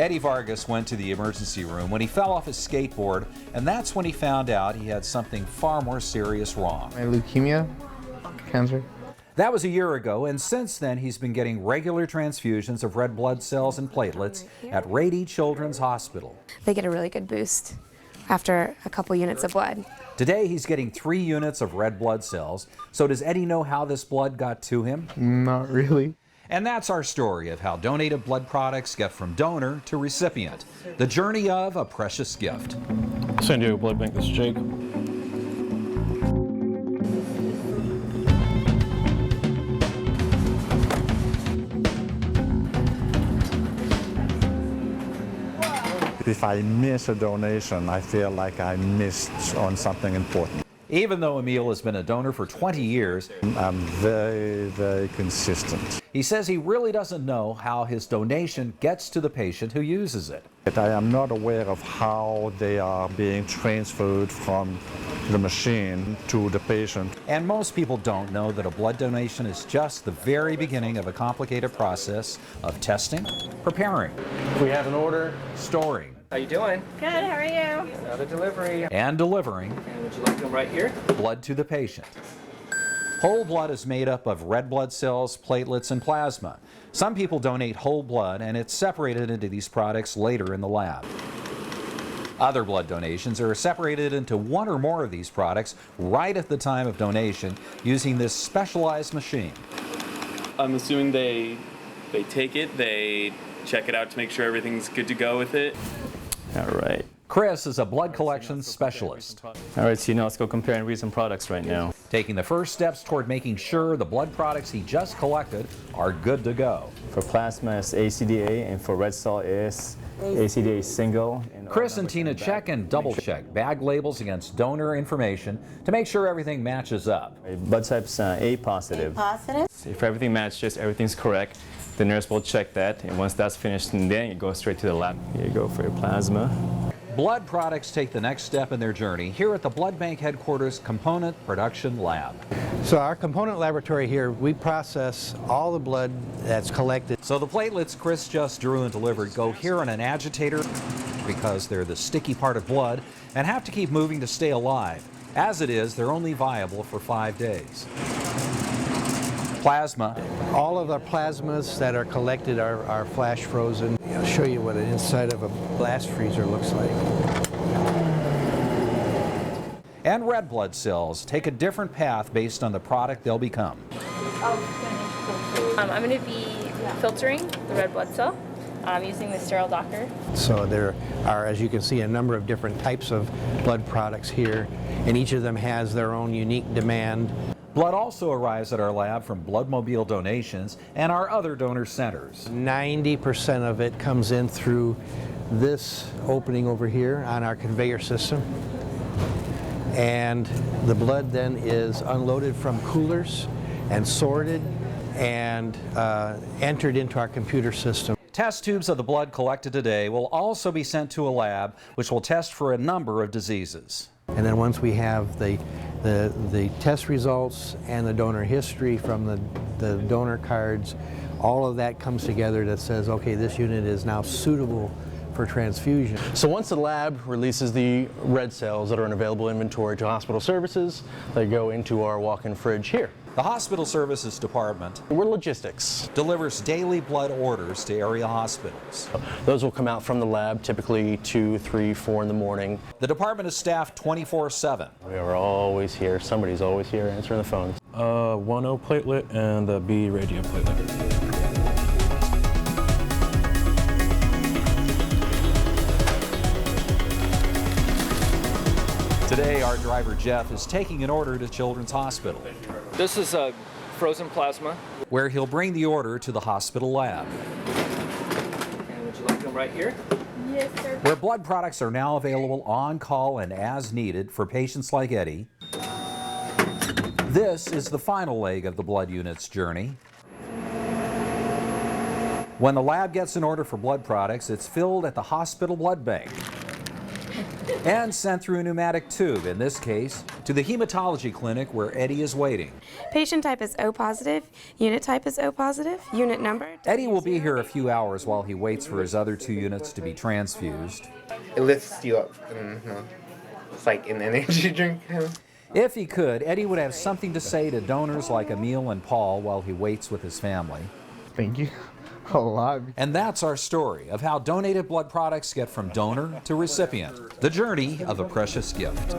Eddie Vargas went to the emergency room when he fell off his skateboard, and that's when he found out he had something far more serious wrong. My leukemia, cancer. That was a year ago, and since then he's been getting regular transfusions of red blood cells and platelets at Rady Children's Hospital. They get a really good boost after a couple units of blood. Today he's getting 3 units of red blood cells. So does Eddie know how this blood got to him? Not really. And that's our story of how donated blood products get from donor to recipient. The journey of a precious gift. San Diego Blood Bank, this is Jake. If I miss a donation, I feel like I missed on something important. Even though Emil has been a donor for 20 years, I'm very, very consistent. he says he really doesn't know how his donation gets to the patient who uses it. But I am not aware of how they are being transferred from the machine to the patient. And most people don't know that a blood donation is just the very beginning of a complicated process of testing, preparing, We have an order. storing, How you doing? Good, how are you? Another delivery. and delivering And would you like them right here? blood to the patient. Whole blood is made up of red blood cells, platelets, and plasma. Some people donate whole blood, and it's separated into these products later in the lab. Other blood donations are separated into one or more of these products right at the time of donation using this specialized machine. I'm assuming they take it, they check it out to make sure everything's good to go with it. All right. Chris is a blood collection specialist, All right, so let's go compare and read some products right now. taking the first steps toward making sure the blood products he just collected are good to go. For plasma, it's ACDA, and for red cell, it's ACDA single. Chris and Tina check and double check bag labels against donor information to make sure everything matches up. Blood type's A positive. Positive? If everything matches, everything's correct, the nurse will check that, and once that's finished, and then you go straight to the lab. Here you go for your plasma. Blood products take the next step in their journey here at the Blood Bank Headquarters Component Production Lab. So our component laboratory here, we process all the blood that's collected. So the platelets Chris just drew and delivered go here in an agitator because they're the sticky part of blood and have to keep moving to stay alive. As it is, they're only viable for 5 days. Plasma. All of our plasmas that are collected are flash frozen. I'll show you what an inside of a blast freezer looks like. And red blood cells take a different path based on the product they'll become. I'm going to be filtering the red blood cell using the sterile Docker. So there are, as you can see, a number of different types of blood products here, and each of them has their own unique demand. Blood also arrives at our lab from Bloodmobile donations and our other donor centers. 90% of it comes in through this opening over here on our conveyor system. And the blood then is unloaded from coolers and sorted and entered into our computer system. Test tubes of the blood collected today will also be sent to a lab which will test for a number of diseases. And then once we have the test results and the donor history from the donor cards, all of that comes together that says, okay, this unit is now suitable for transfusion. So once the lab releases the red cells that are in available inventory to hospital services, they go into our walk-in fridge here. The Hospital Services Department We're logistics. delivers daily blood orders to area hospitals. Those will come out from the lab typically 2, 3, 4 in the morning. The department is staffed 24/7. We are always here. Somebody's always here answering the phones. 1O platelet and the B radio platelet. Today, our driver Jeff is taking an order to Children's Hospital, This is frozen plasma. where he'll bring the order to the hospital lab, And would you like them right here? Yes, sir. where blood products are now available on call and as needed for patients like Eddie. This is the final leg of the blood unit's journey. When the lab gets an order for blood products, it's filled at the hospital blood bank. and sent through a pneumatic tube, in this case, to the hematology clinic where Eddie is waiting. Patient type is O positive. Unit type is O positive. Unit number. Eddie will be here a few hours while he waits for his other 2 units to be transfused. It lifts you up. It's like an energy drink. If he could, Eddie would have something to say to donors like Emil and Paul while he waits with his family. Thank you. A lot. And that's our story of how donated blood products get from donor to recipient, the journey of a precious gift.